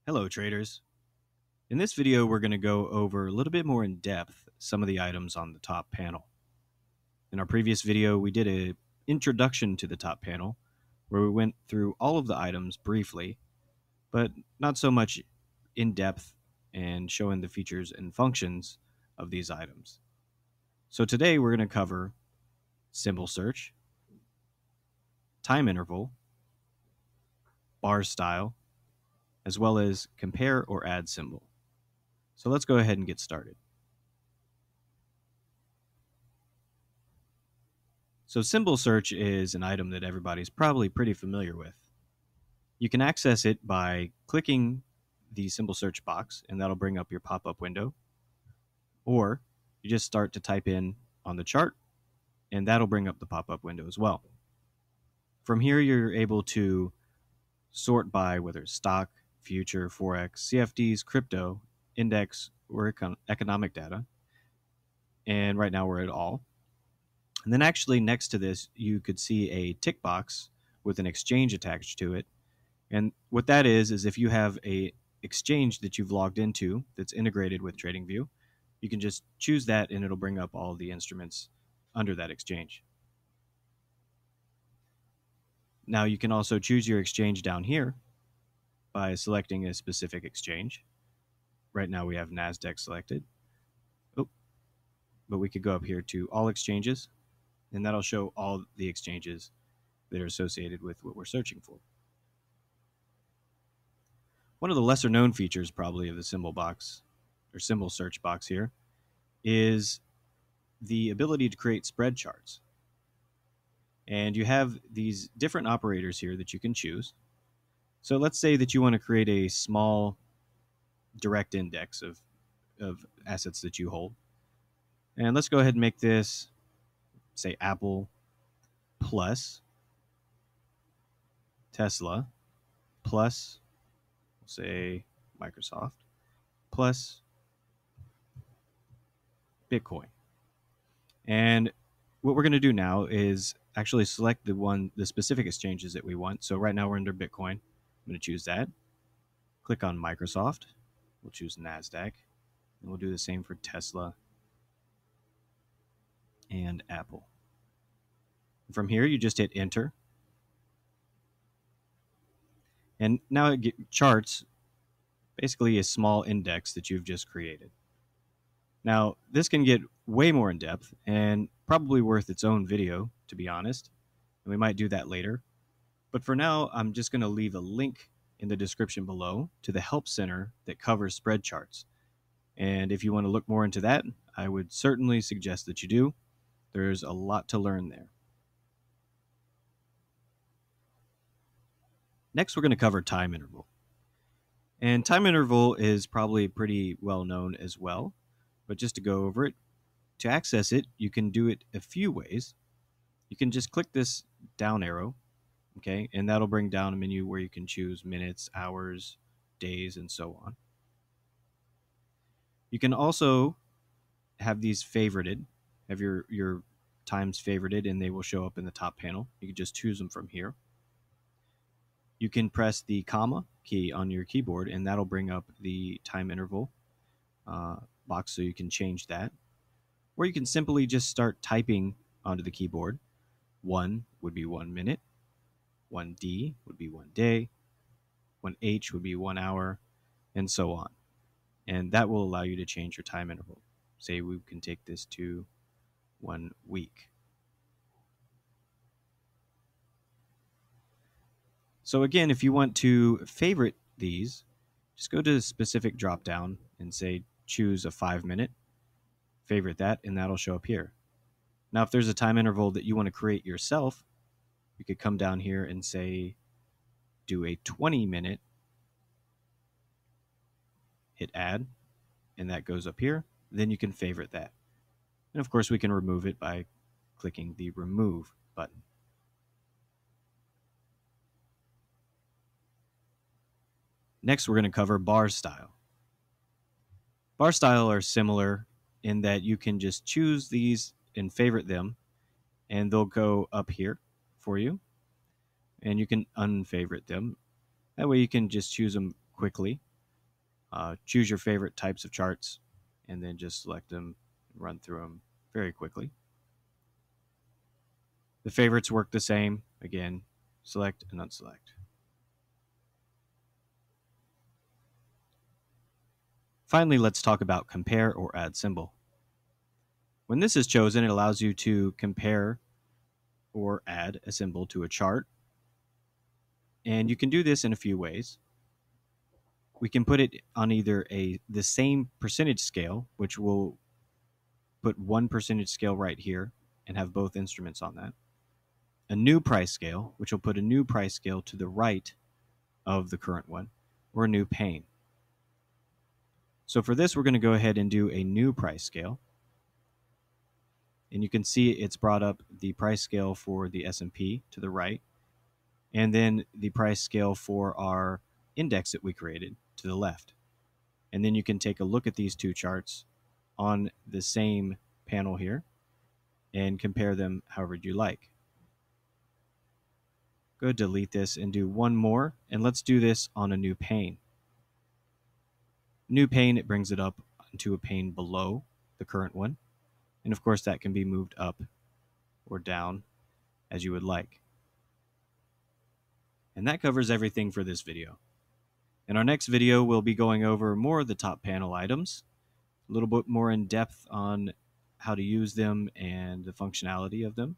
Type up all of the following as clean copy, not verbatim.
Hello traders. In this video we're going to go over a little bit more in depth some of the items on the top panel. In our previous video we did an introduction to the top panel where we went through all of the items briefly, but not so much in depth and showing the features and functions of these items. So today we're going to cover symbol search, time interval, bar style, as well as compare or add symbol. So let's go ahead and get started. So symbol search is an item that everybody's probably pretty familiar with. You can access it by clicking the symbol search box, and that'll bring up your pop-up window. Or you just start to type in on the chart, and that'll bring up the pop-up window as well. From here, you're able to sort by whether it's stock, future, forex, CFDs, crypto, index, or economic data. And right now we're at all. And then actually next to this, you could see a tick box with an exchange attached to it. And what that is if you have a exchange that you've logged into that's integrated with TradingView, you can just choose that and it'll bring up all the instruments under that exchange. Now you can also choose your exchange down here by selecting a specific exchange. Right now we have NASDAQ selected. But we could go up here to all exchanges, and that'll show all the exchanges that are associated with what we're searching for. One of the lesser known features probably of the symbol box or symbol search box here is the ability to create spread charts. And you have these different operators here that you can choose. So let's say that you want to create a small direct index of assets that you hold. And let's go ahead and make this, say, Apple plus Tesla plus, say, Microsoft plus Bitcoin. And what we're going to do now is actually select the specific exchanges that we want. So right now we're under Bitcoin. I'm going to choose that. Click on Microsoft. We'll choose NASDAQ. And we'll do the same for Tesla and Apple. From here, you just hit enter. And now it charts basically a small index that you've just created. Now, this can get way more in depth and probably worth its own video, to be honest. And we might do that later. But for now, I'm just going to leave a link in the description below to the help center that covers spread charts. And if you want to look more into that, I would certainly suggest that you do. There's a lot to learn there. Next, we're going to cover time interval. And time interval is probably pretty well known as well. But just to go over it, to access it, you can do it a few ways. You can just click this down arrow, okay, and that'll bring down a menu where you can choose minutes, hours, days, and so on. You can also have these favorited, have your times favorited, and they will show up in the top panel. You can just choose them from here. You can press the comma key on your keyboard, and that'll bring up the time interval box so you can change that. Or you can simply just start typing onto the keyboard. 1 would be 1 minute, 1D would be 1 day, 1H would be 1 hour, and so on. And that will allow you to change your time interval. Say we can take this to 1 week. So again, if you want to favorite these, just go to the specific drop down and say choose a 5-minute, favorite that, and that'll show up here. Now if there's a time interval that you want to create yourself, you could come down here and say do a 20-minute, hit add, and that goes up here. Then you can favorite that. And of course we can remove it by clicking the remove button. Next, we're going to cover bar style. Bar style are similar in that you can just choose these and favorite them, and they'll go up here for you. And you can unfavorite them. That way you can just choose them quickly. Choose your favorite types of charts and then just select them and run through them very quickly. The favorites work the same. Again, select and unselect. Finally, let's talk about compare or add symbol. When this is chosen, it allows you to compare or add a symbol to a chart. And you can do this in a few ways. We can put it on either the same percentage scale, which will put one percentage scale right here and have both instruments on that. A new price scale, which will put a new price scale to the right of the current one, or a new pane. So for this, we're going to go ahead and do a new price scale. And you can see it's brought up the price scale for the S&P to the right, and then the price scale for our index that we created to the left. And then you can take a look at these two charts on the same panel here and compare them however you like. Go delete this and do one more, and let's do this on a new pane. New pane, it brings it up into a pane below the current one. And of course that can be moved up or down as you would like. And that covers everything for this video. In our next video, we'll be going over more of the top panel items, a little bit more in depth on how to use them and the functionality of them.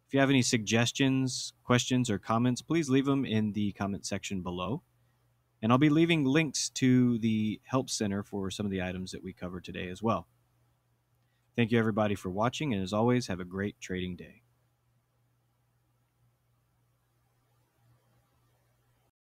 If you have any suggestions, questions, or comments, please leave them in the comment section below. And I'll be leaving links to the Help Center for some of the items that we covered today as well. Thank you everybody for watching, and as always, have a great trading day.